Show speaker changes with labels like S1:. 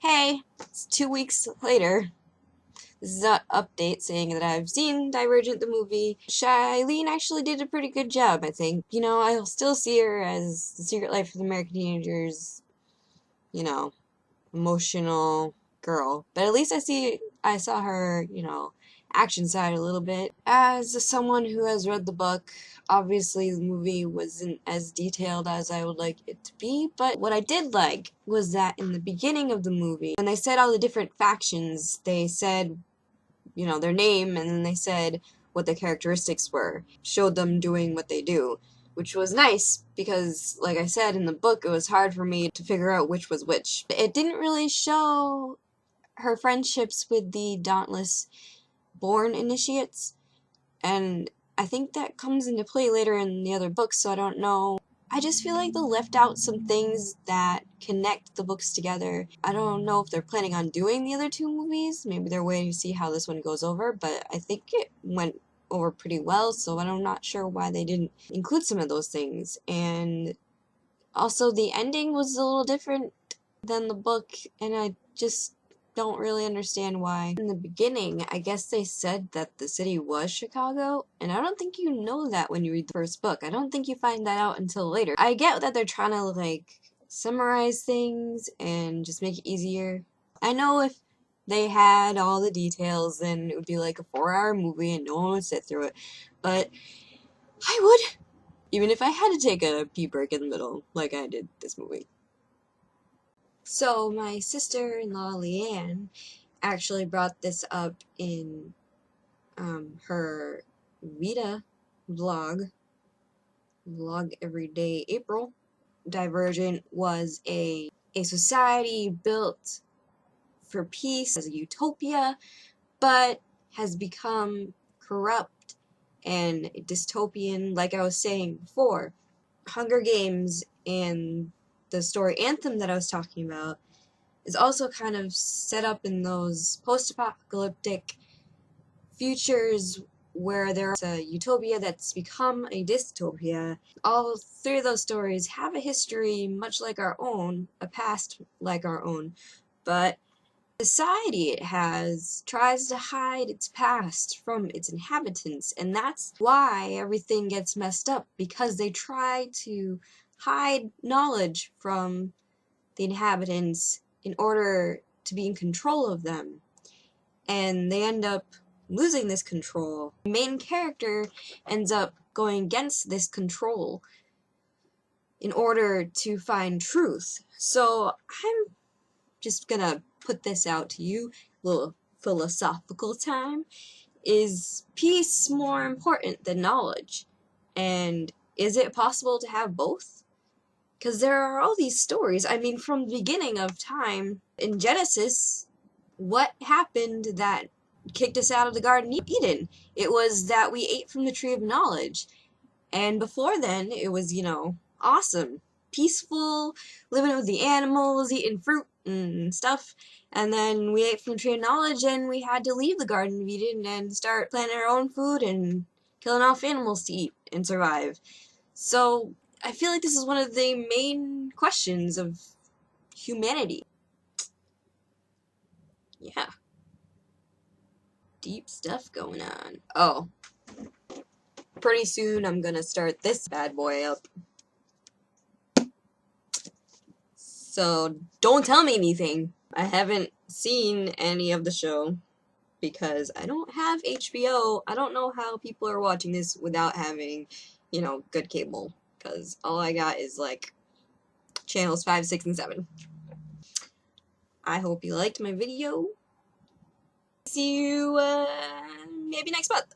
S1: Hey, it's 2 weeks later. This is an update saying that I've seen Divergent the movie. Shailene actually did a pretty good job, I think. I'll still see her as The Secret Life of American Teenagers, emotional girl. But at least I saw her, action side a little bit. As someone who has read the book, obviously the movie wasn't as detailed as I would like it to be, but what I did like was that in the beginning of the movie, when they said all the different factions, they said, their name, and then they said what their characteristics were, showed them doing what they do, which was nice because, like I said in the book, it was hard for me to figure out which was which. It didn't really show her friendships with the Dauntless Born Initiates, and I think that comes into play later in the other books, so I don't know. I just feel like they left out some things that connect the books together. I don't know if they're planning on doing the other two movies. Maybe they're waiting to see how this one goes over, but I think it went over pretty well, so I'm not sure why they didn't include some of those things. And also, the ending was a little different than the book, and I just don't really understand why. In the beginning, I guess they said that the city was Chicago, and I don't think you know that when you read the first book. I don't think you find that out until later. I get that they're trying to, summarize things and just make it easier. I know if they had all the details, then it would be like a 4-hour movie and no one would sit through it, but I would, even if I had to take a pee break in the middle, like I did this movie. So my sister-in-law, Leanne, actually brought this up in her Vita vlog Everyday April. Divergent was a society built for peace as a utopia, but has become corrupt and dystopian, like I was saying before. Hunger Games and the story Anthem that I was talking about is also kind of set up in those post-apocalyptic futures where there's a utopia that's become a dystopia. All three of those stories have a history much like our own, a past like our own, but society it has tries to hide its past from its inhabitants, and that's why everything gets messed up, because they try to hide knowledge from the inhabitants in order to be in control of them, and they end up losing this control. The main character ends up going against this control in order to find truth. So I'm just gonna put this out to you, a little philosophical time. Is peace more important than knowledge? And is it possible to have both? Because there are all these stories. I mean, from the beginning of time, in Genesis, what happened that kicked us out of the Garden of Eden? It was that we ate from the tree of knowledge. And before then, it was, awesome. Peaceful, living with the animals, eating fruit and stuff. And then we ate from the tree of knowledge, and we had to leave the Garden of Eden and start planting our own food and killing off animals to eat and survive. So I feel like this is one of the main questions of humanity. Yeah. Deep stuff going on. Oh. Pretty soon I'm gonna start this bad boy up. So don't tell me anything. I haven't seen any of the show because I don't have HBO. I don't know how people are watching this without having, good cable. Because all I got is, channels 5, 6, and 7. I hope you liked my video. See you, maybe next month.